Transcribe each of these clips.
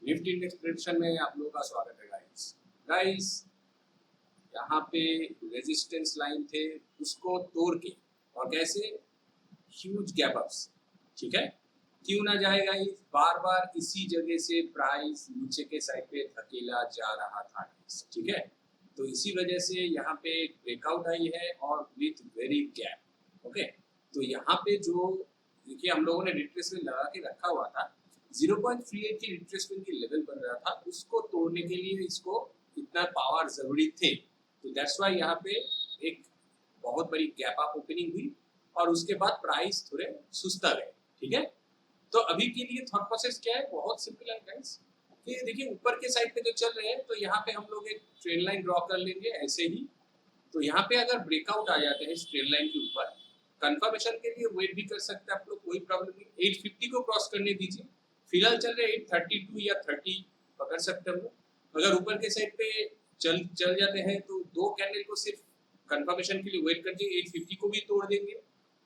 Nifty index prediction में आप लोगों का स्वागत है गाइस। यहाँ पे रेजिस्टेंस लाइन थे, उसको तोड़ के और कैसे ह्यूज गैप अप्स, ठीक है। क्यों ना जाए गाइस, बार बार इसी जगह से प्राइस नीचे के साइड पे धकेला जा रहा था, ठीक है। तो इसी वजह से यहाँ पे ब्रेकआउट आई है और विथ वेरी गैप, ओके। तो यहाँ पे जो देखिए हम लोगों ने रिट्रेसमेंट लगा के रखा हुआ था, 0.38 की रिट्रेसमेंट की लेवल बन रहा था, उसको तोड़ने के लिए इसको इतना पावर जरूरी थे। तो दैट्स वाई यहाँ पे एक बहुत बड़ी गैप अप ओपनिंग हुई और उसके बाद प्राइस थोड़े सुस्ता गए, ठीक है। तो अभी के लिए थॉट प्रोसेस क्या है, बहुत सिंपल है गाइस कि देखिए ऊपर के साइड पे जो चल रहे हैं तो यहाँ पे हम लोग एक ट्रेंड लाइन ड्रॉ कर लेंगे ऐसे ही। तो यहाँ पे अगर ब्रेकआउट आ जाते हैं इस ट्रेंड लाइन के ऊपर, कंफर्मेशन के लिए वेट भी कर सकते हैं आप लोग, कोई प्रॉब्लम नहीं। 850 को क्रॉस करने दीजिए, फिलहाल चल रहे 832 या 30 पकड़ सकते हम लोग। अगर ऊपर के साइड पे चल जाते हैं तो दो कैंडल को सिर्फ कंफर्मेशन के लिए वेट कर जाइए, 850 को भी तोड़ देंगे,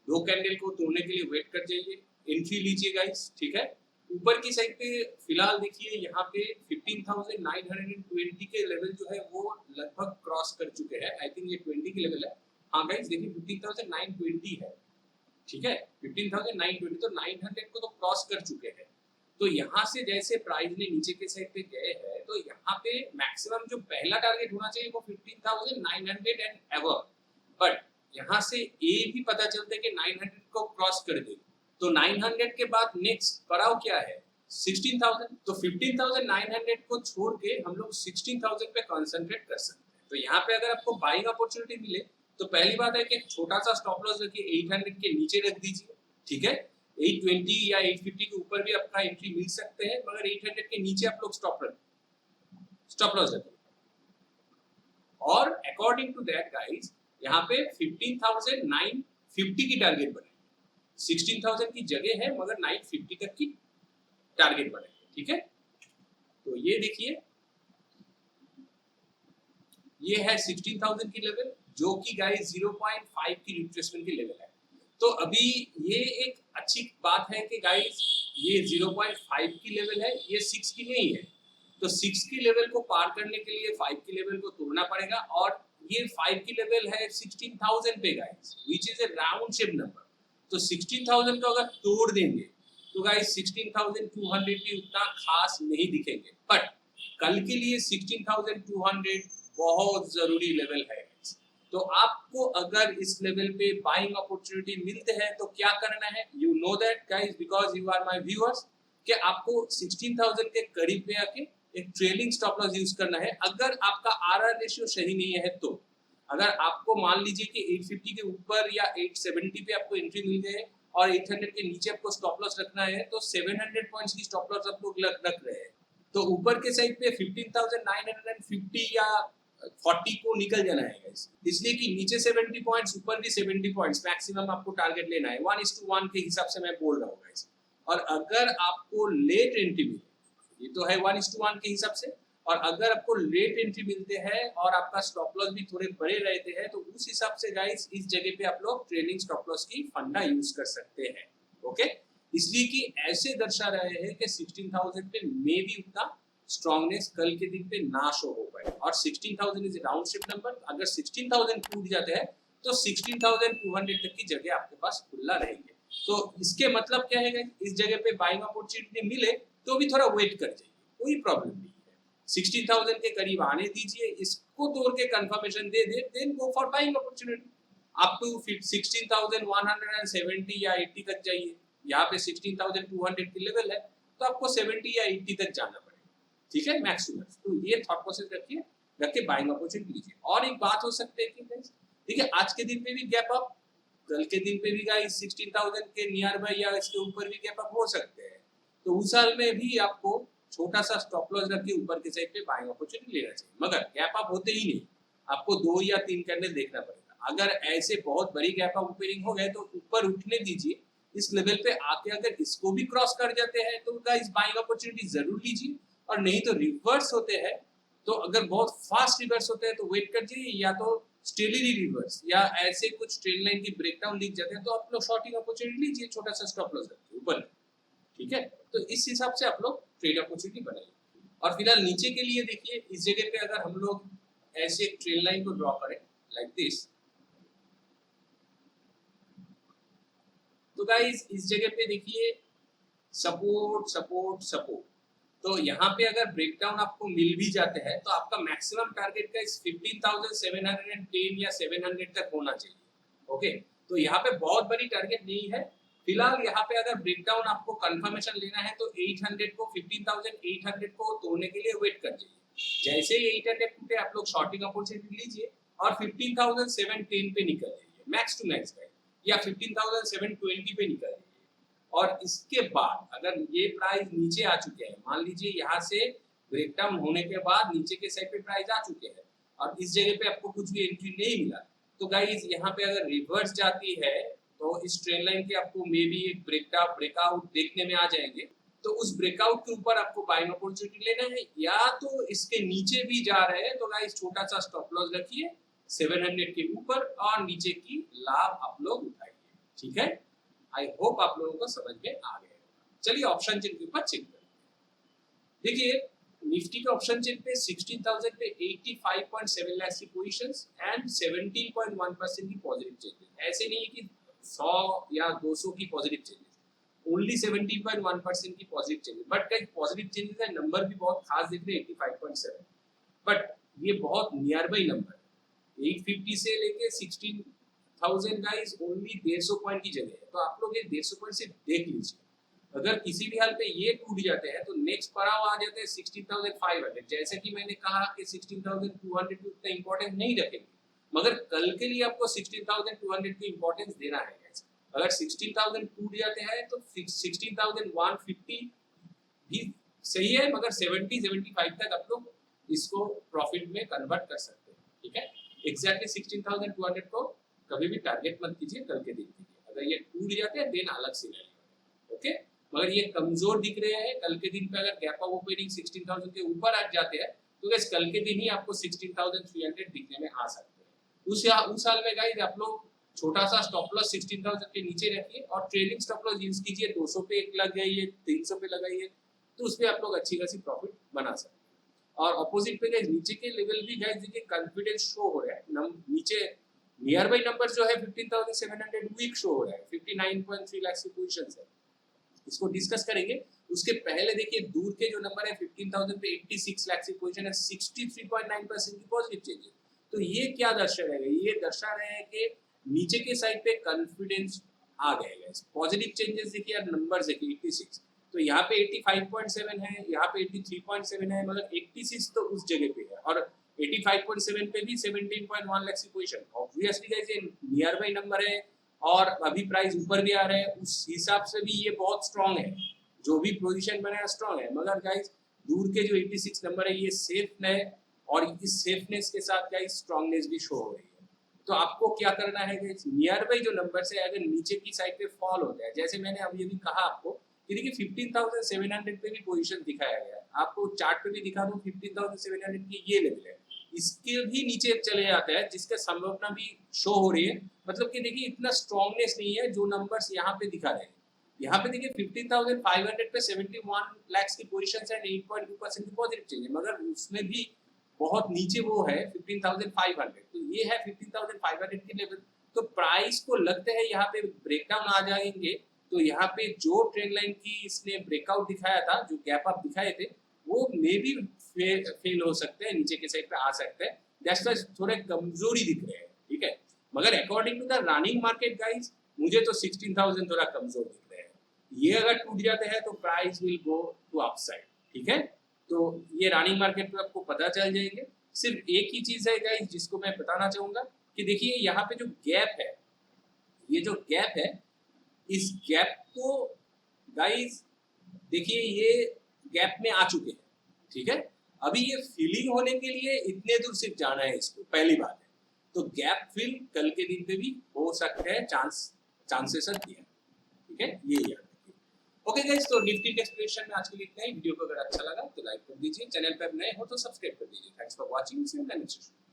दो कैंडल को तोड़ने के लिए वेट कर जाइए, एंट्री लीजिए गाइस, ठीक है। ऊपर की साइड पे फिलहाल देखिए यहाँ पे 15,920 के लेवल जो है वो लगभग क्रॉस कर चुके हैं, आई थिंक ये 20 की लेवल है। हाँ गाइस देखिए 15,920 है, ठीक है। 15,920 तो 900 को तो क्रॉस कर चुके हैं। तो यहाँ से जैसे प्राइस ने नीचे के साइड पे गए हैं तो यहाँ पे मैक्सिमम जो पहला टारगेट होना चाहिए वो 15,900 एंड एवर, बट यहाँ से ए भी पता चलता है कि 900 को क्रॉस कर देगी। तो 900 के बाद नेक्स्ट पड़ाव क्या है, 16,000। तो 15,900 को छोड़ के हम लोग 16,000 पे कंसंट्रेट कर सकते हैं। तो यहाँ पे अगर आपको बाइंग अपॉर्चुनिटी मिले तो पहली बात है कि छोटा सा स्टॉप लॉस रखिए, 800 के नीचे रख दीजिए, ठीक है। 820 या 850 के ऊपर भी आपका एंट्री मिल सकते हैं, मगर 800 के नीचे आप लोग स्टॉप लॉस रखिए। और अकॉर्डिंग टू दैट गाइस यहाँ पे 15,950 की टारगेट बने, 16,000 की जगह है मगर 950 तक की टारगेट बने, ठीक है। तो ये देखिए ये है 16,000 की लेवल, जो कि गाइस 0.5 की रिट्रेसमेंट की लेवल है। तो अभी ये एक अच्छी बात है कि गाइस ये 0.5 की लेवल है, ये 6 की नहीं है। तो 6 की लेवल को पार करने के लिए 5 की लेवल को तोड़ना पड़ेगा, और ये 5 की लेवल है 16,000 पे guys, which is A round shape number. तो 16,000 को अगर तोड़ देंगे तो गाइस 16,200 भी उतना खास नहीं दिखेंगे, बट कल के लिए 16,200 बहुत जरूरी लेवल है। तो आपको अगर इस लेवल पे बाइंग अपॉर्चुनिटी मिलते हैं तो क्या करना है, you know that guys because you are my viewers, कि आपको 16,000 के करीब में आके एक ट्रेलिंग स्टॉप लॉस यूज करना है। अगर आपका आरआर रेशियो सही नहीं है तो अगर आपको मान लीजिए कि 850 के ऊपर या 870 पे आपको एंट्री मिल गए और 800 के नीचे आपको स्टॉप लॉस रखना है तो 700 पॉइंट्स की स्टॉप लॉस आप लोग रख रहे हैं। तो ऊपर के साइड पे 15,950 या 40 को निकल जाना है गाइस, इसलिए कि नीचे 70 पॉइंट्स ऊपर भी 70 पॉइंट्स मैक्सिमम आपको टारगेट लेना है, 1:1 के हिसाब से मैं बोल रहा हूँ गाइस। और अगर आपको लेट एंट्री मिले, ये तो है 1:1 के हिसाब से, और अगर आपको लेट एंट्री मिलते हैं और आपका स्टॉप लॉस भी थोड़े बड़े रहते हैं तो उस हिसाब से गाइस इस जगह पे आप लोग ट्रेलिंग स्टॉप लॉस की फंडा यूज कर सकते हैं, ओके। इसलिए कि ऐसे दर्शा रहे हैं कि 16,000 पे मे भी उतना स्ट्रॉन्गनेस कल के दिन पे ना शो हो पाए, और 16,000 इज राउंड शिप नंबर। अगर 16,000 टूट जाते हैं तो 16,200 तक की जगह आपके पास खुला रहेंगे। तो इसके मतलब क्या है, इस जगह पे बाइंग अपॉर्चुनिटी मिले तो भी थोड़ा वेट कर जाइए, कोई प्रॉब्लम नहीं है। 16,000 के करीब आने दीजिए, इसको तोड़ के कंफर्मेशन दे दे, then go for buying opportunity up to 16,170 या 80 तक जाइए। यहाँ पे 16,200 की लेवल है तो आपको 70 या 80 तक जाना पड़ेगा, ठीक है, मैक्सिमम। तो ये थॉट प्रोसेस रख के बाइंग अपॉर्चुनिटी लीजिए। और एक बात हो सकती है कि देखिए आज के दिन पे भी गैप अप, कल के दिन पे भी गाइस 16,000 के नियर बाय या इसके ऊपर भी गैप अप हो सकते हैं। तो उस साल में भी आपको छोटा सा स्टॉप लॉस रख के ऊपर के साइड पे बाइंग अपॉर्चुनिटी लेना चाहिए, मगर गैप अप होते ही नहीं, आपको 2 या 3 कैंडल देखना पड़ेगा। अगर ऐसे बहुत बड़ी गैप अप ओपनिंग हो गए तो ऊपर उठने दीजिए, इस लेवल पे आके अगर इसको भी क्रॉस कर जाते हैं तो गाइस बाइंग अपॉर्चुनिटी जरूर लीजिए, और नहीं तो रिवर्स होते हैं तो अगर बहुत फास्ट रिवर्स होते हैं तो वेट कर जाइए, या तो स्टेलिरी रिवर्स या ऐसे कुछ ट्रेंड लाइन की ब्रेकडाउन दिख जाते हैं तो आप लोग शॉर्टिंग अपॉर्चुनिटी लीजिए, छोटा सा स्टॉप लॉस रखिए ऊपर, ठीक है। तो इस हिसाब से आप लोग ट्रेड अपॉर्चुनिटी बनाइए। और फिलहाल नीचे के लिए देखिए इस जगह पे अगर हम लोग ऐसे एक ट्रेल लाइन को ड्रॉ करें लाइक दिस, तो गाइस इस जगह पे देखिए सपोर्ट सपोर्ट सपोर्ट, तो यहाँ पे अगर ब्रेकडाउन आपको मिल भी जाते हैं तो आपका मैक्सिमम टारगेट का 15,710 या 700 तक होना चाहिए। ओके, तो यहाँ पे बहुत बड़ी टारगेट नहीं है फिलहाल। यहाँ पे अगर ब्रेकडाउन आपको कंफर्मेशन लेना है तो 800 को 15,800 को तोड़ने के लिए वेट कर जाइए। जैसे ही 800 टूटे आप लोग शॉर्टिंग अपॉर्चुनिटी लीजिए और 15,710 पे निकल जाइए मैक्स टू मैक्स गाइस, या 15,720 पे निकल जाइए। और इसके बाद अगर ये प्राइस नीचे आ चुके हैं, मान लीजिए यहाँ से ब्रेकडाउन होने के बाद नीचे के साइड पे प्राइस आ चुके हैं और इस जगह पे आपको कुछ भी एंट्री नहीं मिला, तो गाइस यहाँ पे अगर रिवर्स जाती है तो इस ट्रेंड लाइन के आपको मे बी एक ब्रेकआउट देखने में आ जाएंगे। तो उस ब्रेकआउट के ऊपर आपको बाइंग अपॉर्चुनिटी लेना है, या तो इसके नीचे भी जा रहे हैं तो गाइस छोटा सा स्टॉप लॉस रखिए 700 के ऊपर और नीचे की लाभ आप लोग उठाइए। ठीक है, आई होप आप लोगों को समझ में आ गया। चलिए ऑप्शन चेन के ऊपर चेक करते हैं। देखिए निफ्टी के ऑप्शन चेन पे 16,000 पे 85.7 लाख की पोजीशंस एंड 17.1% की पॉजिटिव चेंजेस। ऐसे नहीं है कि 100 या 200 की पॉजिटिव चेंजेस, ओनली 17.1% की पॉजिटिव चेंजेस। बट कई पॉजिटिव चेंजेस है, नंबर भी बहुत खास दिख रहे हैं 85.7, बट ये बहुत नियर बाई नंबर है। 850 से लेके 16,000 गाइस ओनली 150 पॉइंट की जगह है, तो आप लोग ये 150 पॉइंट से देख लीजिए। अगर किसी भी हाल पे ये टूट जाते हैं तो नेक्स्ट पड़ाव आ जाते हैं 16,500। जैसे कि मैंने कहा कि 16,200 को उतना इंपॉर्टेंस नहीं रखेंगे, मगर कल के लिए आपको 16,200 की इंपॉर्टेंस देना है। अगर 16,000 टूट जाते हैं तो 16,150 भी सही है, मगर 70-75 तक आप लोग इसको प्रॉफिट में कन्वर्ट कर सकते हैं। ठीक है, एग्जैक्टली 16,200 को कभी भी टारगेट मत कीजिए कल के दिन के लिए। अगर ये टूट जाते हैं देन अलग से नहीं। ओके, मगर ये कमजोर दिख रहे हैं कल के दिन पे। अगर गैप ऑफ ओपनिंग 16,000 के ऊपर आ जाते हैं तो गाइस कल के दिन ही आपको 16,300 दिखने में आ सकते हैं। उस साल में गाइस आप लोग छोटा सा स्टॉप लॉस 16,000 के नीचे रखिए और ट्रेलिंग स्टॉप लॉस यूज कीजिए। 200 पे एक लगाइए, 300 पे लगाइए, तो उसमें आप लोग अच्छी खासी प्रॉफिट बना सकते हैं। और ऑपोजिट पे गाइस नीचे के लेवल भी गाइस देखिए कॉन्फिडेंस शो हो रहा है। नीचे नियर बाई नंबर जो है 15,700 वीक शो हो रहा है, 59.3 लाख की पोजीशन है। इसको डिस्कस करेंगे। उसके पहले देखिए दूर के जो नंबर है 15,000 पे 86 लाख की पोजीशन है, 63.9% की पॉजिटिव चेंज है। तो ये क्या दर्शा रहा है? ये दर्शा रहे हैं कि नीचे के साइड पे कॉन्फिडेंस आ गया है। पॉजिटिव चेंजेस देखिए, नंबर्स देखिए 86, तो यहाँ पे 85.7 है, यहाँ पे 83.7 है, मतलब 86 तो उस जगह पे है और 85.7 पे भी 17.1 लाख की पोजीशन। ऑब्वियसली गाइस ये नियर बाई नंबर है और अभी प्राइस ऊपर भी आ रहे हैं, उस हिसाब से भी ये बहुत स्ट्रांग है। जो भी पोजीशन बनाया स्ट्रांग है, मगर गाइस दूर के जो 86 नंबर है ये सेफ है और इस सेफनेस के साथ गाइस स्ट्रांगनेस भी शो हो रही है। तो आपको क्या करना है गाइस, नियर बाई जो नंबर से अगर नीचे की साइड पे फॉल होता है, जैसे मैंने अभी अभी कहा आपको कि देखिए 15,700 पे भी पोजीशन दिखाया गया है, आपको चार्ट पे भी दिखा दूं 15,700 की ये लेवल है, इसके भी नीचे चले जाता है जिसका संभावना भी शो हो रही है। मतलब कि देखिए इतना स्ट्रांगनेस नहीं है जो नंबर्स यहाँ पे दिखा रहे हैं। यहाँ पे देखिए 15,500 पे 71 लाख की पोजीशन है, 8.2% की पॉजिटिव चेंज है, मगर उसमें भी बहुत नीचे वो है 15,500, तो ये है 15,500 की लेवल। तो प्राइस को लगता है यहाँ पे ब्रेकडाउन आ जाएंगे, तो यहाँ पे जो ट्रेंड लाइन की इसने ब्रेकआउट दिखाया था, जो गैप अप दिखाए थे, वो मे भी फेल हो सकते हैं, नीचे के साइड पे आ सकते हैं। दैट्स व्हाई थोड़े कमजोरी दिख रहे हैं। ठीक है, मगर according to the running market guys मुझे तो 16,000 थोड़ा कमजोर दिख रहे हैं। ये अगर टूट जाते हैं तो price will go to upside. ठीक है, तो ये रनिंग मार्केट पे आपको पता चल जाएंगे। सिर्फ एक ही चीज है गाइस जिसको मैं बताना चाहूंगा कि देखिए यहाँ पे जो गैप है, ये जो गैप है, इस गैप को गाइस देखिए ये गैप में आ चुके हैं। ठीक है, अभी ये फिलिंग होने के लिए इतने दूर सिर्फ जाना है, इसको पहली बात है। तो गैप फिल कल के दिन पे भी हो सकता है, चांसेस दिया। ठीक है, ये याद रखिए। ओके गाइस, तो निफ्टी के एक्सप्लेनेशन में आज के लिए इतना ही। वीडियो को अगर अच्छा लगा तो लाइक कर दीजिए, चैनल पर नए हो तो सब्सक्राइब कर दीजिए। Thanks for watching, see you in the next video.